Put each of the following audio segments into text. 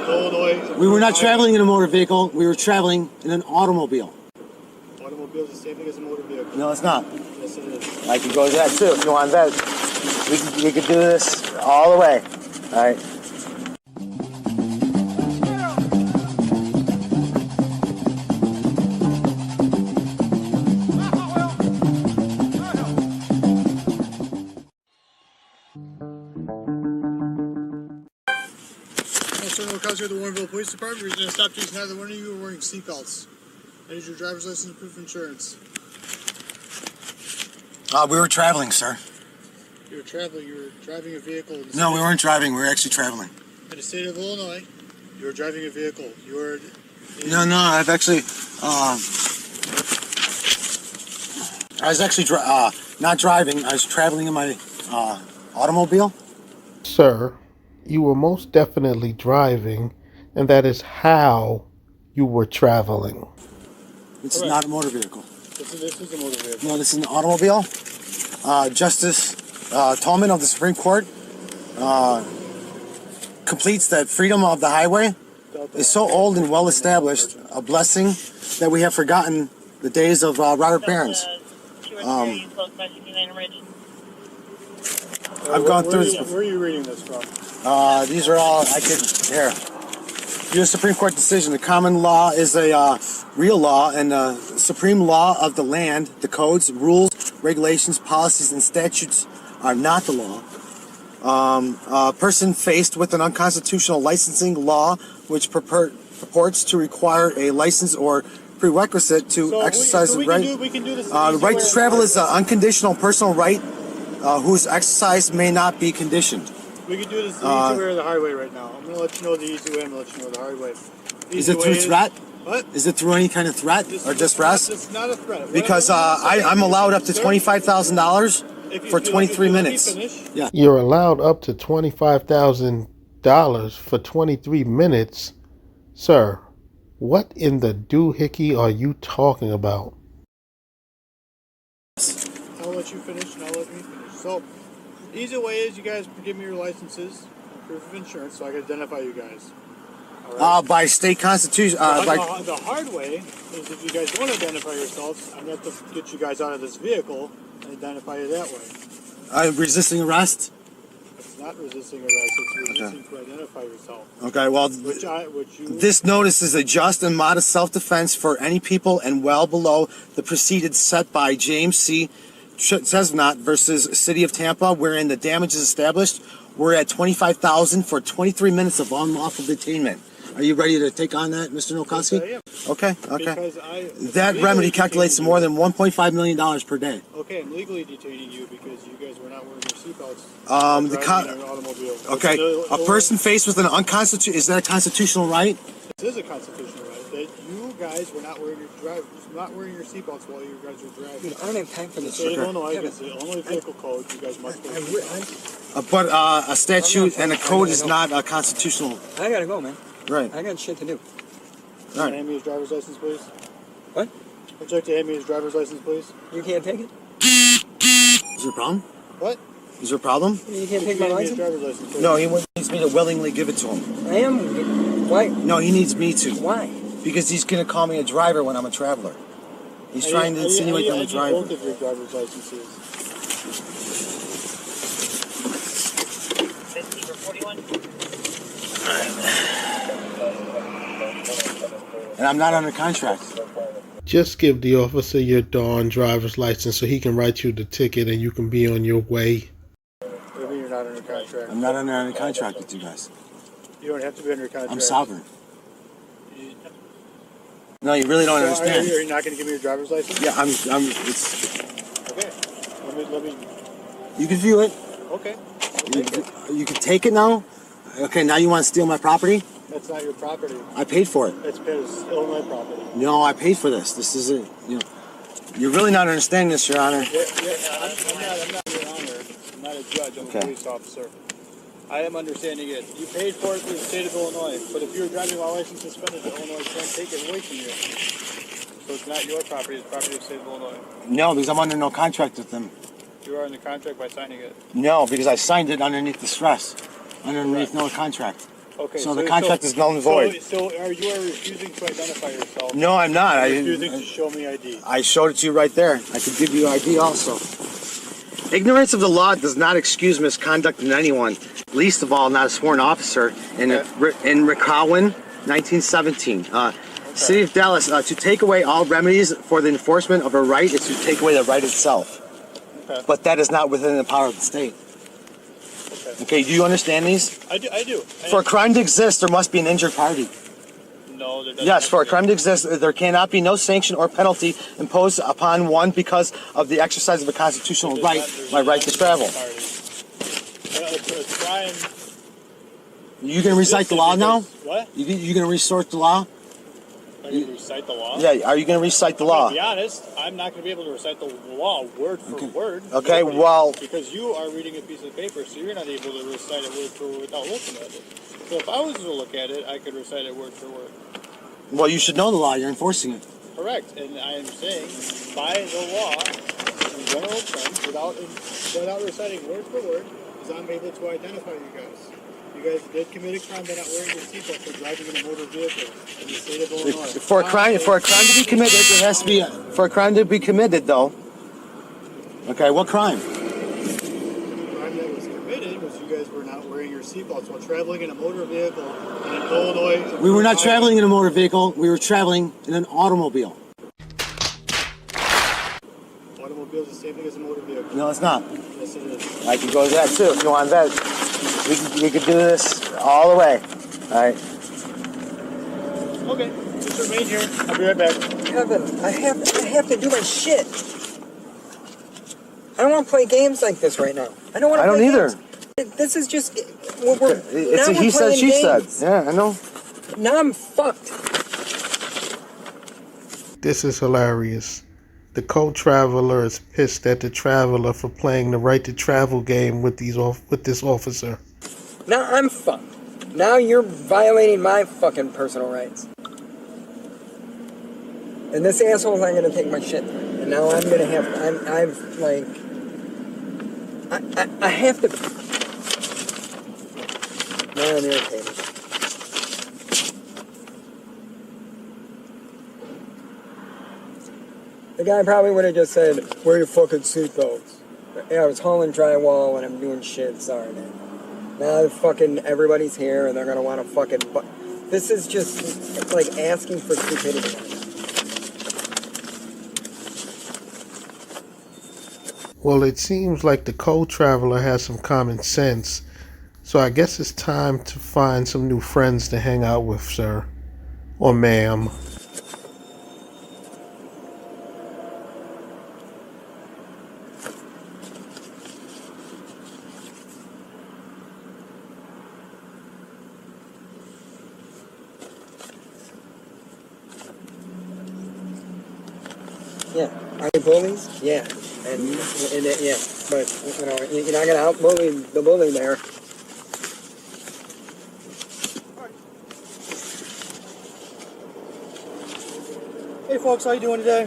Illinois. We were not traveling in a motor vehicle. We were traveling in an automobile. Automobile is the same thing as a motor vehicle. No, it's not. Yes, it is. I can go to that too if you want that. We could do this all the way. All right. Of the Warrenville Police Department. We're going to stop you. Neither one of you are wearing seatbelts. That is your driver's license and proof of insurance. We were traveling, sir. You were traveling. You were driving a vehicle. No, we weren't driving. We were actually traveling. In the state of Illinois, you were driving a vehicle. You were. No, I've actually. I was actually not driving. I was traveling in my automobile. Sir, you were most definitely driving, and that is how you were traveling. This is not a motor vehicle. This is a motor vehicle. No, this is an automobile. Justice Tolman of the Supreme Court completes that freedom of the highway is so old and well established, a blessing that we have forgotten the days of Robert Barron's. I've gone through this before. Where are you reading this from? These are all here. U.S. Supreme Court decision. The common law is a real law, and the supreme law of the land, the codes, rules, regulations, policies, and statutes are not the law. A person faced with an unconstitutional licensing law, which purports to require a license or prerequisite to exercise the right. The right to travel is an unconditional personal right whose exercise may not be conditioned. We can do this the easy way or the hard way right now. I'm going to let you know the easy way. I'm going to let you know the hard way. Is it through threat? What? Is it through any kind of threat or distress? It's not a threat. Because I'm allowed up to $25,000 for 23 minutes. Yeah. You're allowed up to $25,000 for 23 minutes? Sir, what in the doohickey are you talking about? I'll let you finish and I'll let me finish. So, the easy way is you guys give me your licenses and proof of insurance so I can identify you guys. Right? By state constitution. The hard way is if you guys want to identify yourselves, I'm going to have to get you guys out of this vehicle and identify you that way. Resisting arrest? It's not resisting arrest, it's resisting to identify yourself. Okay, well, this notice is a just and modest self-defense for any people and well below the preceded set by James C. Chesnut versus City of Tampa, wherein the damage is established. We're at $25,000 for 23 minutes of unlawful detainment. Are you ready to take on that, Mr. Nowakowski? Yes, I am. Okay. That remedy calculates to more than $1.5 million per day. Okay, I'm legally detaining you because you guys were not wearing your seatbelts. Okay, a person faced with an unconstitutional, is that a constitutional right? This is a constitutional right. That you guys were not wearing your seatbelts while you guys were driving. Dude, I don't have time for this. Illinois, it's the Illinois vehicle code. You guys must wear. But a statute and a code is not a constitutional. I gotta go, man. Right. I got shit to do. All right. Hand me his driver's license, please. What? Would you like to hand me his driver's license, please? You can't take it? Is there a problem? What? Is there a problem? You can't take my license? No, he needs me to willingly give it to him. I am. Why? No, he needs me to. Why? Because he's going to call me a driver when I'm a traveler. He's trying to insinuate that I'm a driver. Both of your driver's licenses. 41. And I'm not under contract. Just give the officer your darn driver's license so he can write you the ticket and you can be on your way. Maybe you're not under contract. I'm not under any contract with you guys. You don't have to be under contract. I'm sovereign. No, you really don't understand. Are you not going to give me your driver's license? Yeah, it's... Okay. Let me... You can view it. Okay. You can take it now? Okay, now you want to steal my property? That's not your property. I paid for it. It's Illinois property. No, I paid for this. This is it. You're really not understanding this, Your Honor. I'm not Your Honor. I'm not a judge. I'm a police officer. I am understanding it. You paid for it through the state of Illinois, but if you're driving while license suspended, Illinois can't take it away from you. So it's not your property. It's property of the state of Illinois. No, because I'm under no contract with them. You are under contract by signing it. No, because I signed it underneath the stress. Underneath no contract. Okay. So the contract is null and void. So you are refusing to identify yourself. No, I'm not. You're refusing to show me ID. I showed it to you right there. I could give you ID also. Ignorance of the law does not excuse misconduct in anyone, least of all not a sworn officer. In Recowan, 1917. City of Dallas, to take away all remedies for the enforcement of a right is to take away the right itself. Okay. But that is not within the power of the state. Okay, do you understand these? I do. For a crime to exist, there must be an injured party. No, there doesn't. Yes, for a crime to exist, there cannot be no sanction or penalty imposed upon one because of the exercise of a constitutional right, my right to travel. A crime. You gonna recite the law now? What? You gonna resort the law? Are you going to recite the law? Yeah, are you gonna recite the law? To be honest, I'm not going to be able to recite the law word for word. Okay, Nobody, well... Because you are reading a piece of paper, so you're not able to recite it word for word without looking at it. So if I was to look at it, I could recite it word for word. Well, you should know the law. You're enforcing it. Correct, and I am saying, by the law, in general terms, without reciting word for word, is I'm able to identify you guys. You guys did commit a crime by not wearing your seatbelt for driving in a motor vehicle in the state of Illinois. For a crime to be committed, there has to be for a crime to be committed, though. Okay, what crime? The crime that was committed was you guys were not wearing your seatbelts while traveling in a motor vehicle in Illinois. We were not traveling in a motor vehicle. We were traveling in an automobile. Automobile is the same thing as a motor vehicle. No, it's not. Yes, it is. I could go to that too if you want that. We could do this all the way. All right. Okay, just remain here. I'll be right back. Kevin, I have to do my shit. I don't want to play games like this right now. I don't want to. I don't either. Games. This is just. It's a he said, she said. Yeah, I know. Now I'm fucked. This is hilarious. The co-traveler is pissed at the traveler for playing the right to travel game with this officer. Now I'm fucked. Now you're violating my fucking personal rights. And this asshole's not gonna take my shit. And now I'm gonna have. I'm like. I have to. Now I'm irritated. The guy probably would have just said, "Wear your fucking seatbelts." Yeah, I was hauling drywall and I'm doing shit. Sorry, man. Now fucking everybody's here and they're gonna want to fucking. This is just it's like asking for stupidity. Well, it seems like the co-traveler has some common sense, so I guess it's time to find some new friends to hang out with, sir. Or ma'am. Yeah. Are you bullies? Yeah. And yeah. But you know, you're not gonna out bully the bully there. Hey folks, how you doing today?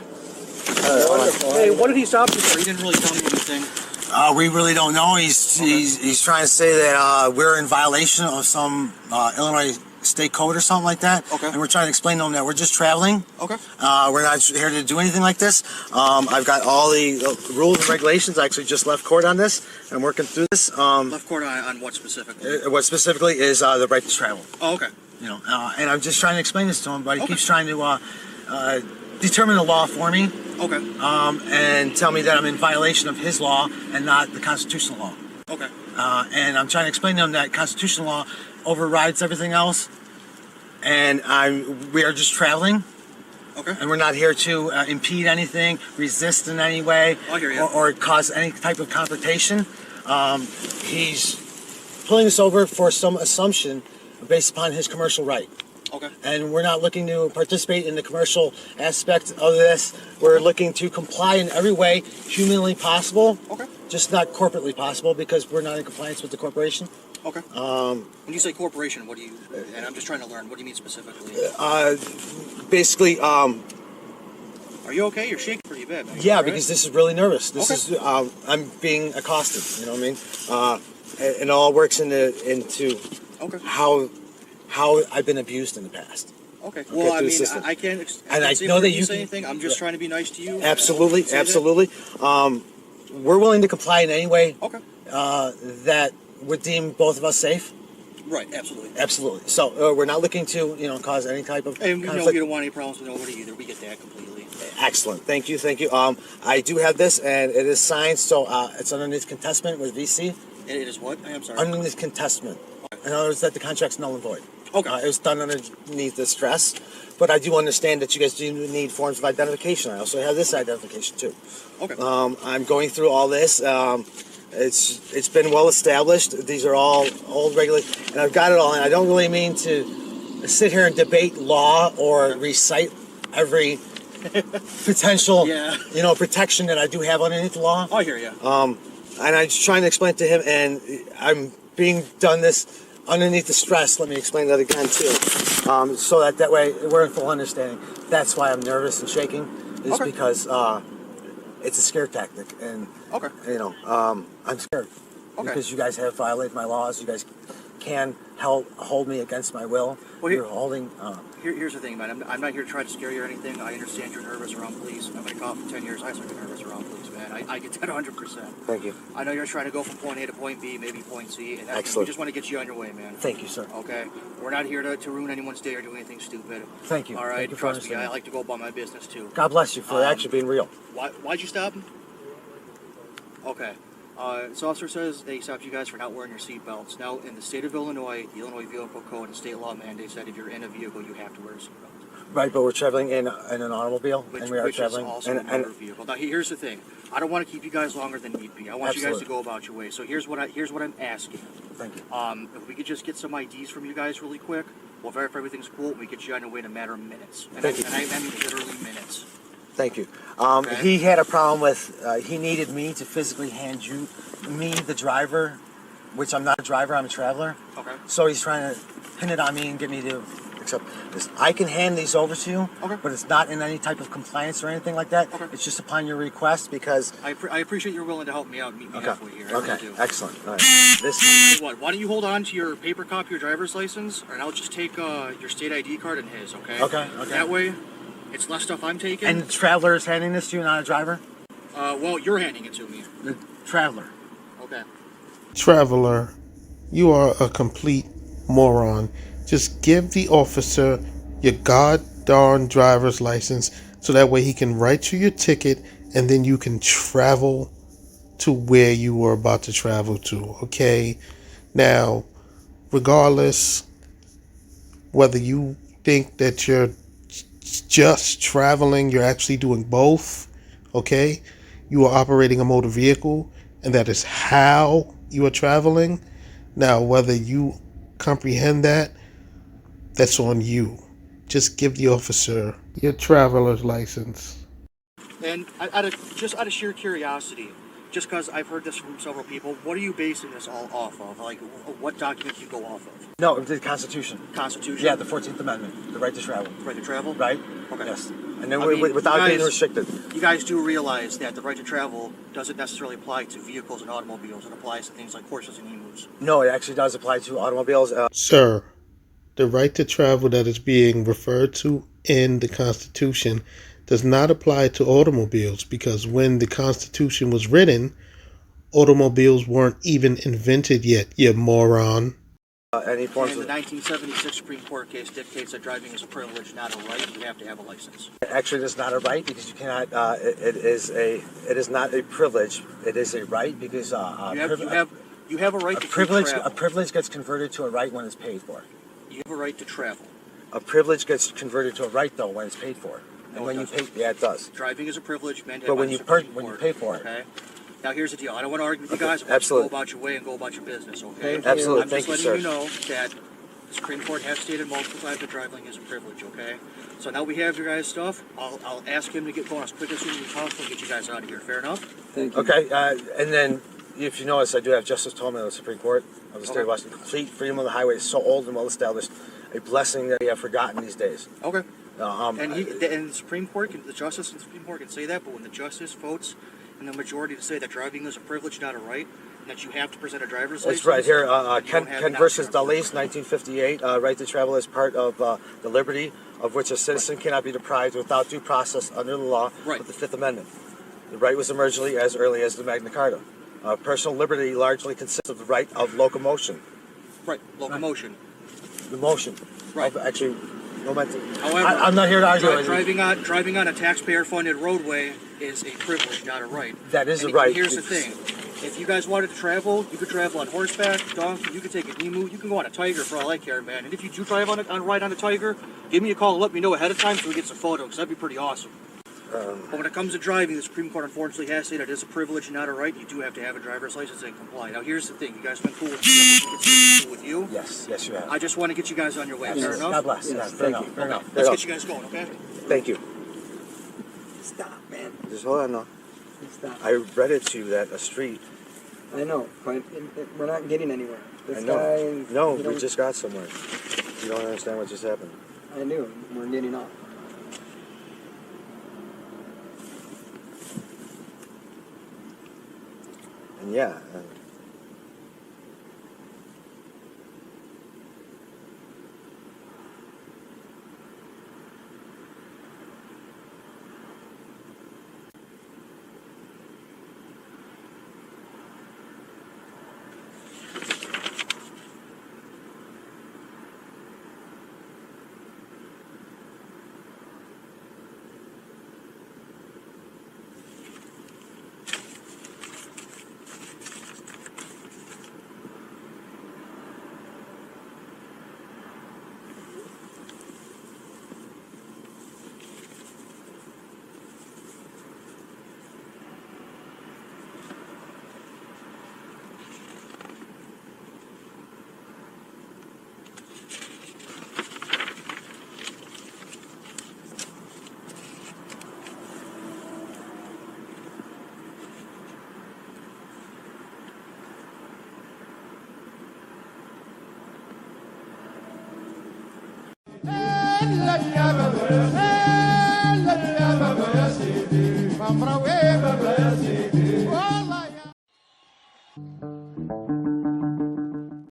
Wonderful. Hey, what did he stop you for? He didn't really tell me anything. We really don't know. He's trying to say that we're in violation of some Illinois state code or something like that. Okay. And we're trying to explain to him that we're just traveling. Okay. We're not here to do anything like this. I've got all the rules and regulations. I actually just left court on this. I'm working through this. Left court on what specifically? What specifically is the right to travel. Oh, okay. You know, and I'm just trying to explain this to him, but he keeps trying to determine the law for me. Okay. And tell me that I'm in violation of his law and not the constitutional law. Okay. And I'm trying to explain to him that constitutional law overrides everything else, and we are just traveling. Okay. And we're not here to impede anything, resist in any way, I hear you. or cause any type of confrontation. He's pulling us over for some assumption based upon his commercial right. Okay. And we're not looking to participate in the commercial aspect of this. We're looking to comply in every way humanly possible. Okay. Just not corporately possible because we're not in compliance with the corporation. Okay. When you say corporation, what do you? And I'm just trying to learn. What do you mean specifically? Basically, Are you okay? You're shaking pretty bad. Man. yeah, Right? because this is really nervous. This Okay. is I'm being accosted. You know what I mean? It all works into Okay. how how I've been abused in the past. Okay. Well, I through the mean, system. I can't. And I say know that you you say can- anything. I'm just trying to be nice to you. Absolutely, Say that. absolutely. We're willing to comply in any way Okay. that would deem both of us safe. Right. Absolutely. Absolutely. So we're not looking to, cause any type of And we know conflict. you don't want any problems with nobody either. We get that completely. Excellent. Thank you. Thank you. I do have this, and it is signed, so it's underneath contestment with VC. And it is what? I'm sorry. Underneath contestment. In other words, that the contract's null and void. Okay. It was done underneath the stress, but I do understand that you guys do need forms of identification. I also have this identification too. Okay. I'm going through all this. It's been well established. These are all old regulations, and I've got it all. And I don't really mean to sit here and debate law or recite every potential, protection that I do have underneath the law. I hear you. And I'm just trying to explain to him, and I'm being done this underneath the stress. Let me explain that again too, so that way we're in full understanding. That's why I'm nervous and shaking, is because it's a scare tactic, and I'm scared because you guys have violated my laws. You guys can hold me against my will. Well, you're holding. Here's the thing, man. I'm not here to try to scare you or anything. I understand you're nervous around police. I've been a cop for 10 years. I also get nervous around police, man. I get that 100%. Thank you. I know you're trying to go from point A to point B, maybe point C. And Excellent. We just want to get you on your way, man. Thank you, sir. Okay? We're not here to ruin anyone's day or do anything stupid. Thank you. All right? Thank you for Trust me, I understanding. like to go about my business, too. God bless you for actually being real. Why'd you stop him? Okay. So officer says they stopped you guys for not wearing your seatbelts. Now, in the state of Illinois, the Illinois Vehicle Code and state law mandates that if you're in a vehicle, you have to wear a seatbelt. Right, but we're traveling in an automobile, and we are Which traveling is also a and motor vehicle. Now, here's the thing. I don't want to keep you guys longer than need be. I want you guys to Absolutely. go about your way. So here's what I'm asking. Thank you. If we could just get some IDs from you guys really quick, we'll verify everything's cool, and we get you on your way in a matter of minutes. And Thank you. I mean literally minutes. Thank you. Okay. He had a problem with, he needed me to physically hand me, the driver, which I'm not a driver, I'm a traveler. Okay. So he's trying to pin it on me and get me to accept this. I can hand these over to you, Okay. but it's not in any type of compliance or anything like that. Okay. It's just upon your request because... I appreciate you're willing to help me out and meet me halfway here. I Okay, really do. excellent. All right. This... Why don't you hold on to your paper copy of your driver's license, and I'll just take your state ID card and his, okay? Okay. That way, it's less stuff I'm taking. And the traveler is handing this to you, not a driver? Well, you're handing it to me. The traveler. Okay. Traveler, you are a complete moron. Just give the officer your god-darn driver's license so that way he can write you your ticket and then you can travel to where you were about to travel to, okay? Now, regardless whether you think that you're just traveling, you're actually doing both, okay? You are operating a motor vehicle, and that is how you are traveling. Now, whether you comprehend that, that's on you. Just give the officer your traveler's license. And out of sheer curiosity, just because I've heard this from several people, what are you basing this all off of? Like, what document do you go off of? No, the Constitution. Constitution? Yeah, the 14th Amendment, the right to travel. Right to travel? Right? Okay. Yes. And then I mean, without you being guys- restricted. You guys do realize that the right to travel doesn't necessarily apply to vehicles and automobiles. It applies to things like horses and emus. No, it actually does apply to automobiles. Sir, the right to travel that is being referred to in the Constitution does not apply to automobiles because when the Constitution was written, automobiles weren't even invented yet, you moron. Any forms And the of... 1976 Supreme Court case dictates that driving is a privilege, not a right. You have to have a license. Actually, it's not a right because you cannot. It is not a privilege. It is a right because You have a right to privilege. travel. A privilege gets converted to a right when it's paid for. You have a right to travel. A privilege gets converted to a right though when it's paid for. And No, when it you pay, doesn't. yeah, it does. Driving is a privilege mandated But by when the you Supreme when you Court, pay for it. Okay. Now here's the deal. I don't want to argue with you guys. I want you to Absolutely. go about your way and go about your business. Okay. Absolutely. I'm Thank just you, letting sir. you know that the Supreme Court has stated multiple times that driving is a privilege. Okay. So now we have your guys' stuff. I'll ask him to get going as quick as soon as possible and get you guys out of here. Fair enough? Okay, and then if you notice, I do have Justice Tolman of the Supreme Court of the state of Okay. Washington. Complete freedom of the highway is so old and well established, a blessing that we have forgotten these days. Okay. Um, And the Supreme Court, the justice in the Supreme Court can say that, but when the justice votes in the majority to say that driving is a privilege, not a right, that you have to present a driver's It's license? right here. You don't have Ken an versus option. Delace, 1958. Right to travel is part of the liberty of which a citizen cannot be deprived without due process under the law Right. of the Fifth Amendment. The right was originally as early as the Magna Carta. Personal liberty largely consists of the right of locomotion. Right, locomotion. The motion. Right. Of actually, momentum. However, I'm not here to argue with you. driving on a taxpayer-funded roadway is a privilege, not a right. That is And a right. Here's the thing: if you guys wanted to travel, you could travel on horseback, donkey. You could take an emu. You can go on a tiger for all I care, man. And if you do drive ride on a tiger, give me a call and let me know ahead of time so we get some photos. That'd be pretty awesome. But when it comes to driving, the Supreme Court unfortunately has stated it is a privilege and not a right. You do have to have a driver's license and comply. Now, here's the thing: you guys been cool with me. I think cool with you. Yes, yes, you have. I just want to get you guys on your way. Fair enough. God bless. Yes, fair thank enough. you. Fair enough. Let's get you guys going, okay? Thank you. Stop, man. Just hold on now. Stop. I read it to you that a street. I know, but we're not getting anywhere. This I know. guy. No, you we don't- just got somewhere. You don't understand what just happened. I do. We're getting off. And yeah. Let me have a